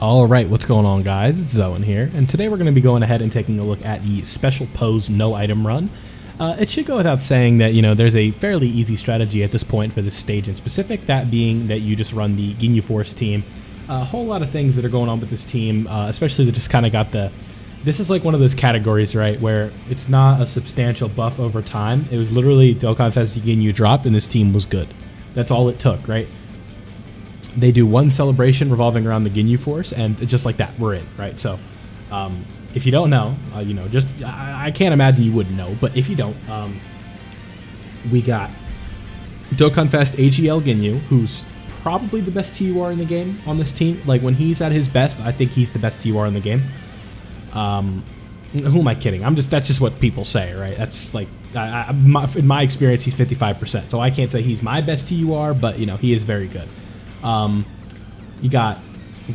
Alright, what's going on guys? It's Zoen here, and today we're going to be going ahead and taking a look at the Special Pose No Item Run. It should go without saying that, there's a fairly easy strategy at this point for this stage in specific, that being that you just run the Ginyu Force team. A whole lot of things that are going on with this team, especially that just kind of got the... This is like one of those categories, right, where it's not a substantial buff over time. It was literally Dokkan Fest Ginyu dropped and this team was good. That's all it took, right? They do one celebration revolving around the Ginyu Force, and just like that, we're in, right? So, if you don't know, I can't imagine you wouldn't know, but if you don't, we got Dokkan Fest AGL Ginyu, who's probably the best TUR in the game on this team. Like, when he's at his best, I think he's the best TUR in the game. Who am I kidding? That's just what people say, right? That's like, in my experience, he's 55%, so I can't say he's my best TUR, but, he is very good. You got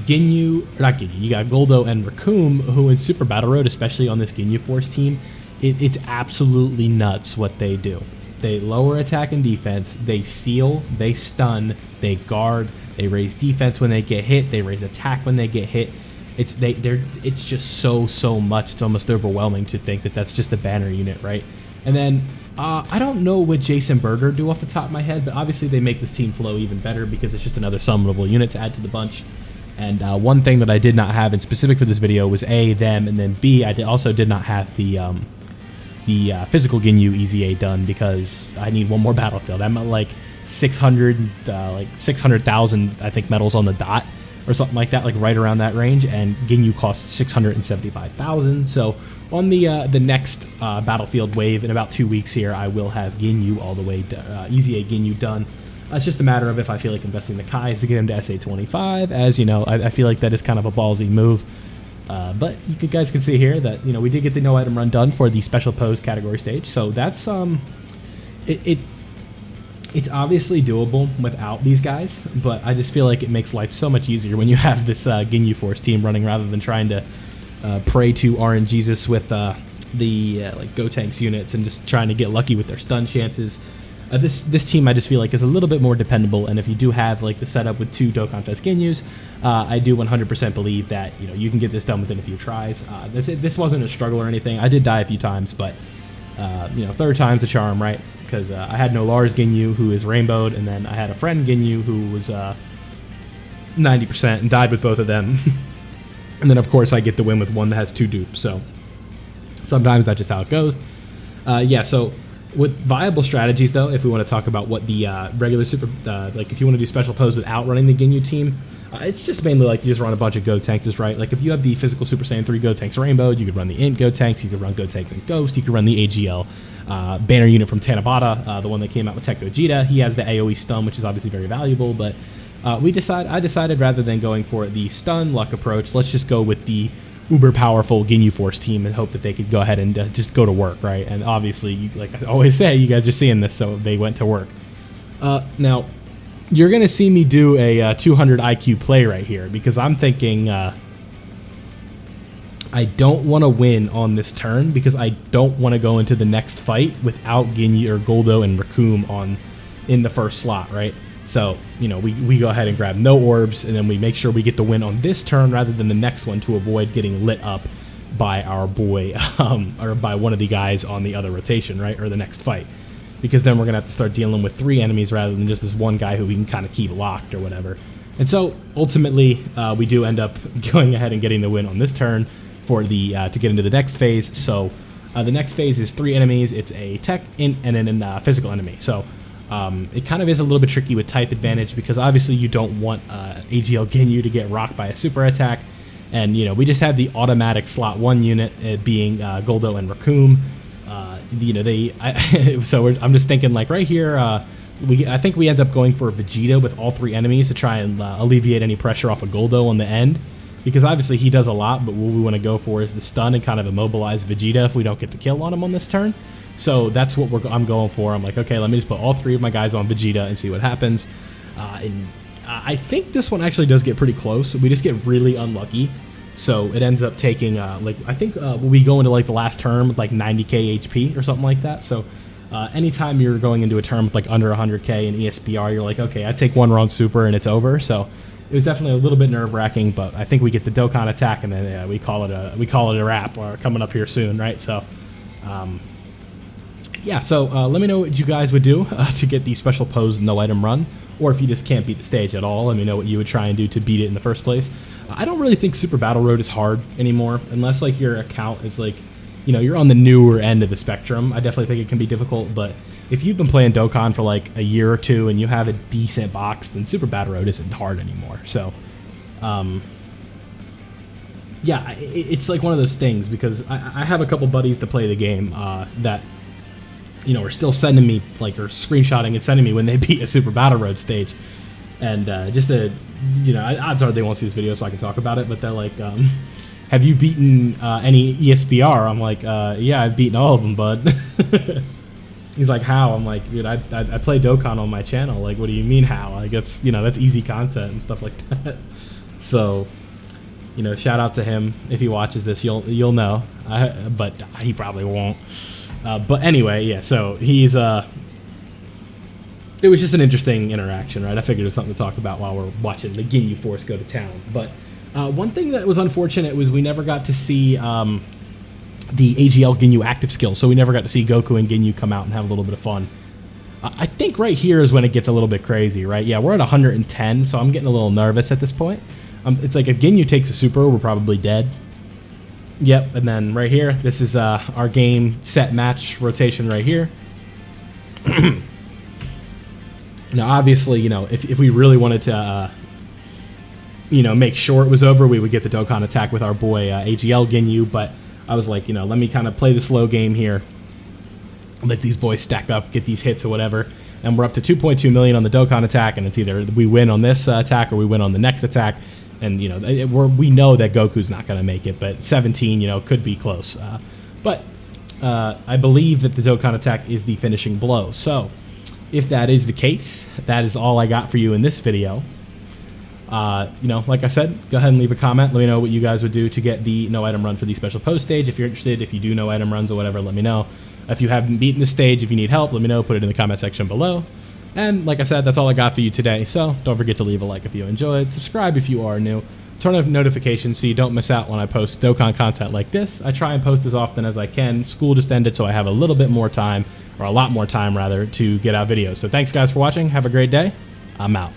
you got Goldo and Raccoon, who in Super Battle Road, especially on this Ginyu Force team, it's absolutely nuts what they do. They lower attack and defense, they seal, they stun, they guard, they raise defense when they get hit, they raise attack when they get hit. It's just so much. It's almost overwhelming to think that that's just a banner unit, right? And then I don't know what Jason Berger do off the top of my head, but obviously they make this team flow even better because it's just another summonable unit to add to the bunch. And one thing that I did not have in specific for this video was A, them, and then B, also did not have the physical Ginyu EZA done because I need one more battlefield. I'm at like 600,000, I think, medals on the dot or something like that, like right around that range, and Ginyu costs 675,000. So on the next battlefield wave in about 2 weeks here, I will have Ginyu all the way EZA Ginyu done. It's just a matter of if I feel like investing the Kais to get him to SA25, as you know, I feel like that is kind of a ballsy move. But you guys can see here that we did get the no item run done for the special pose category stage, so that's it's obviously doable without these guys, but I just feel like it makes life so much easier when you have this Ginyu Force team running rather than trying to pray to RNGesus with like Gotenks units and just trying to get lucky with their stun chances. This team I just feel like is a little bit more dependable, and if you do have like the setup with 2 Dokkan Fest Ginyus, I do 100% believe that you can get this done within a few tries. This wasn't a struggle or anything. I did die a few times, but third time's a charm, right? Because I had no Lars Ginyu, who is rainbowed, and then I had a friend Ginyu who was 90% and died with both of them. And then of course I get the win with one that has 2 dupes, so sometimes that's just how it goes. So with viable strategies though, if we want to talk about what the regular super, like if you want to do special pose without running the Ginyu team, it's just mainly like you just run a bunch of Gotenks, right? Like if you have the physical Super Saiyan 3 Gotenks rainbowed, you could run the Int Gotenks, you could run Gotenks and Ghost, you could run the AGL banner unit from Tanabata, the one that came out with Tech Gogeta. He has the AoE stun, which is obviously very valuable, but I decided rather than going for the stun luck approach, let's just go with the uber powerful Ginyu Force team and hope that they could go ahead and just go to work, right? And obviously, like I always say, you guys are seeing this, so they went to work. Now, you're going to see me do a 200 IQ play right here because I'm thinking I don't want to win on this turn because I don't want to go into the next fight without Ginyu or Goldo and Raccoon in the first slot, right? So, we go ahead and grab no orbs, and then we make sure we get the win on this turn rather than the next one to avoid getting lit up by our boy, or by one of the guys on the other rotation, right? Or the next fight. Because then we're going to have to start dealing with 3 enemies rather than just this one guy who we can kind of keep locked or whatever. And so, ultimately, we do end up going ahead and getting the win on this turn for the to get into the next phase. So, the next phase is 3 enemies. It's a tech, int, and then a physical enemy. So, it kind of is a little bit tricky with type advantage because obviously you don't want AGL Ginyu to get rocked by a super attack. And, we just have the automatic slot 1 unit being Goldo and Raccoon. I'm just thinking like right here, I think we end up going for Vegeta with all 3 enemies to try and alleviate any pressure off of Goldo on the end. Because obviously he does a lot, but what we want to go for is the stun and kind of immobilize Vegeta if we don't get the kill on him on this turn. So that's what I'm going for. I'm like, okay, let me just put all 3 of my guys on Vegeta and see what happens. I think this one actually does get pretty close. We just get really unlucky. So it ends up taking, I think we go into like the last term with like 90k HP or something like that. So anytime you're going into a term with like under 100k in ESBR, you're like, okay, I take 1 wrong super and it's over. So it was definitely a little bit nerve-wracking, but I think we get the Dokkan attack, and then we call it a wrap, or coming up here soon, right? So, yeah. So let me know what you guys would do to get the special pose no item run, or if you just can't beat the stage at all, let me know what you would try and do to beat it in the first place. I don't really think Super Battle Road is hard anymore, unless like your account is like, you know, you're on the newer end of the spectrum. I definitely think it can be difficult, but if you've been playing Dokkan for like a year or two and you have a decent box, then Super Battle Road isn't hard anymore. So, yeah, it's like one of those things, because I have a couple buddies that play the game that, you know, are still sending me, like, or screenshotting and sending me when they beat a Super Battle Road stage. And just to, you know, odds are they won't see this video so I can talk about it, but they're like, have you beaten any ESBR? I'm like, yeah, I've beaten all of them, bud. He's like, how? I'm like, dude, I play Dokkan on my channel. Like, what do you mean how? Like, it's, you know, that's easy content and stuff like that. So, you know, shout out to him. If he watches this, you'll know. But he probably won't. But anyway, yeah, so he's, it was just an interesting interaction, right? I figured it was something to talk about while we're watching the Ginyu Force go to town. But one thing that was unfortunate was we never got to see the AGL Ginyu active skill, so we never got to see Goku and Ginyu come out and have a little bit of fun. I think right here is when it gets a little bit crazy, right? Yeah, we're at 110, so I'm getting a little nervous at this point. It's like if Ginyu takes a super, we're probably dead. Yep, and then right here, this is our game, set, match, rotation right here. Now, obviously, you know, if we really wanted to, you know, make sure it was over, we would get the Dokkan attack with our boy AGL Ginyu, but I was like, you know, let me kind of play the slow game here. Let these boys stack up, get these hits or whatever. And we're up to 2.2 million on the Dokkan attack, and it's either we win on this attack or we win on the next attack. And, you know, we know that Goku's not going to make it, but 17, you know, could be close. But I believe that the Dokkan attack is the finishing blow. So if that is the case, that is all I got for you in this video. You know, like I said, go ahead and leave a comment. Let me know what you guys would do to get the no item run for the special post stage. If you're interested, if you do no item runs or whatever, let me know. If you haven't beaten the stage, if you need help, let me know. Put it in the comment section below. And like I said, that's all I got for you today. So don't forget to leave a like if you enjoyed. Subscribe if you are new. Turn on notifications so you don't miss out when I post Dokkan content like this. I try and post as often as I can. School just ended, so I have a little bit more time, or a lot more time rather, to get out videos. So thanks guys for watching. Have a great day. I'm out.